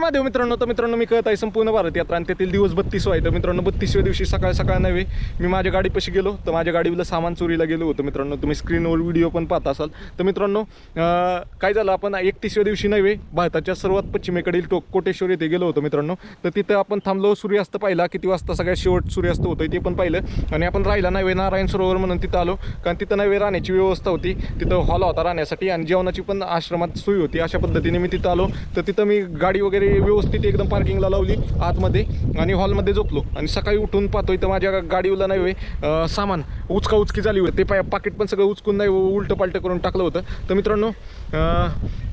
महादेव मित्रांनो. तर मित्रांनो, मी कळत आहे संपूर्ण भारत यात्रा आणि त्यातील दिवस 32 आहे. तर मित्रांनो, 32व्या दिवशी सकाळ सकाळ नव्हे मी माझ्या गाडीपाशी गेलो. तर माझ्या गाडीला सामान चोरीला गेलो होतं मित्रांनो. तुम्ही स्क्रीनवर व्हिडिओ पण पाहत असाल. तर मित्रांनो, काय झालं, आपण 31व्या दिवशी नव्हे भारताच्या सर्वात पश्चिमेकडील कोटेश्वर येथे गेलो होतो मित्रांनो. तर तिथं आपण थांबलो, सूर्यास्त पाहिला, किती वाजता सगळ्यात शेवट सूर्यास्त होतोय ते पण पाहिलं. आणि आपण राहिला नव्हे नारायण सरोवर म्हणून तिथं आलो, कारण तिथं नव्हे राहण्याची व्यवस्था होती. तिथं हॉल होता राहण्यासाठी आणि जेवणाची पण आश्रमात सोय होती. अशा पद्धतीने मी तिथं आलो. तर तिथं मी गाडी वगैरे व्यवस्थित एकदम पार्किंगला लावली आतमध्ये आणि हॉलमध्ये झोपलो. आणि सकाळी उठून पाहतोय तर माझ्या गाडीला नाही सामान उचकी झाली होती. ते पाकिट पण सगळं उचकून नाही उलटं पालटं करून टाकलं होतं. तर मित्रांनो,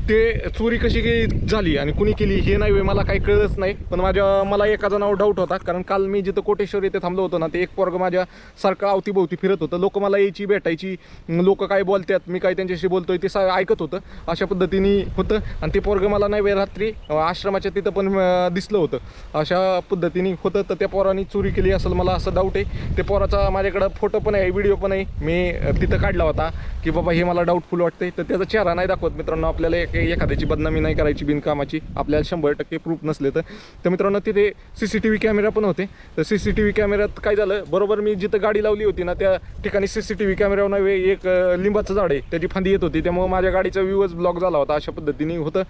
ते चोरी कशी झाली आणि कुणी केली हे नाही मला काही कळलंच नाही. पण मला एका जणावर डाऊट होता, कारण काल मी जिथं कोटेश्वर येथे थांबलो होतो ना, ते एक पोरग माझ्या सारखं अवतीभोवती फिरत होतं. लोक मला यायची भेटायची, लोक काय बोलतात, मी काय त्यांच्याशी बोलतोय ते ऐकत होतं. अशा पद्धतीने होतं. आणि ते पोरग मला नाही रात्री आश्रमाच्या तिथं पण दिसलं होतं. अशा पद्धतीने होतं. तर त्या पोराने चोरी केली असेल, मला असं डाऊट आहे. ते पोराचा माझ्याकडं फोटो पण आहे, व्हिडिओ पण आहे, मी तिथं काढला होता की बाबा हे मला डाऊटफुल वाटतंय. तर त्याचा चेहरा नाही दाखवत मित्रांनो. आपल्याला एखाद्याची बदनामी नाही करायची बिनकामाची, आपल्याला 100% प्रूफ नसले तर मित्रांनो, तिथे CCTV कॅमेरा पण होते. तर CCTV कॅमेऱ्यात काय झालं, बरोबर मी जिथं गाडी लावली होती ना त्या ठिकाणी CCTV कॅमेऱ्यावर नव्हे एक लिंबाचं झाड आहे, त्याची फांदी येत होती. त्यामुळे माझ्या गाडीचा व्ह्यूच ब्लॉक झाला होता. अशा पद्धतीने होतं.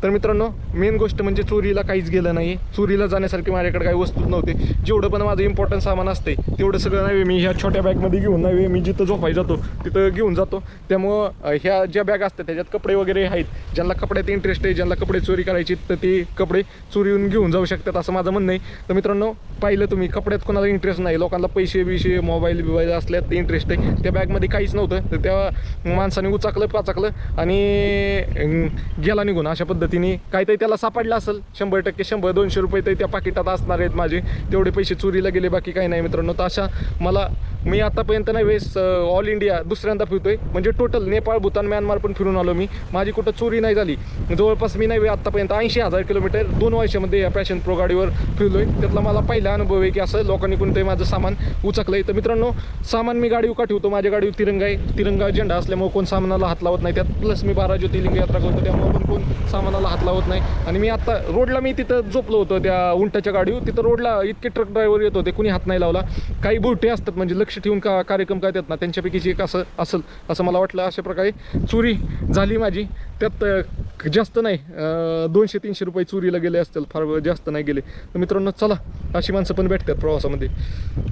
तर मित्रांनो, मेन गोष्ट म्हणजे चोरीला काहीच गेलं नाही. चोरीला जाण्यासारखी माझ्याकडे काही वस्तूच नव्हते. जेवढं पण माझं इम्पॉर्टंट सामान असते तेवढं सगळं नाही मी ह्या छोट्या बॅगमध्ये घेऊन नाही, मी जिथं झोपाय जातो तिथं घेऊन जातो. त्यामुळं ह्या ज्या बॅग असतात त्याच्यात कपडे वगैरे आहेत. ज्यांना कपड्यात इंटरेस्ट आहे, ज्यांना कपडे चोरी करायची, तर ते कपडे चोरीहून घेऊन जाऊ शकतात असं माझं म्हणणं आहे. तर मित्रांनो, पाहिलं तुम्ही, कपड्यात कोणाला इंटरेस्ट नाही, लोकांना पैसे मोबाईल बिबाईल असल्यात ते इंटरेस्ट आहे. त्या बॅगमध्ये काहीच नव्हतं. तर त्या माणसाने उचाकलं पाचाकलं आणि गेला निघून. अशा पद्धतीने काहीतरी त्याला सापडलं असेल. 100% 100-200 रुपये तर त्या पाकिटात असणार आहेत माझे, तेवढे पैसे चोरीला गेले, बाकी काही नाही मित्रांनो. तर अशा मी आतापर्यंत नाही वेळेस ऑल इंडिया दुसऱ्यांदा फिरतोय, म्हणजे टोटल नेपाळ, भूतान, म्यानमार पण फिरून आलो मी. माझी कुठं चोरी नाही झाली. जवळपास मी नाही आतापर्यंत 80,000 किलोमीटर 2 वर्षामध्ये या पॅशन प्रो गाडीवर फिरलोय. त्यातला मला पहिला अनुभव आहे की असं लोकांनी कोणतंही माझं सामान उचकलंय. तर मित्रांनो, सामान मी गाडीवर का ठेवतो, माझ्या गाडीवर तिरंगा आहे, तिरंगा झेंडा असल्यामुळे कोण सामानाला हात लावत नाही. त्यात प्लस मी 12 ज्योतिर्लिंग यात्रा करतो, त्यामुळे पण कोण सामानाला हात लावत नाही. आणि मी आता रोडला मी तिथं झोपलो होतो त्या उंटाच्या गाडीवर. तिथं रोडला इतके ट्रक ड्रायव्हर येत होते, कुणी हात नाही लावला. काही बुरटे असतात म्हणजे लक्ष ठेवून कार्यक्रम करतात ना, त्यांच्यापैकीची एक असेल असं मला वाटलं. अशा प्रकारे चोरी झाली माझी. त्यात जास्त नाही, 200-300 रुपये चोरीला गेले असतील, फार जास्त नाही गेले. तर मित्रांनो, चला, अशी माणसं पण भेटतात प्रवासामध्ये.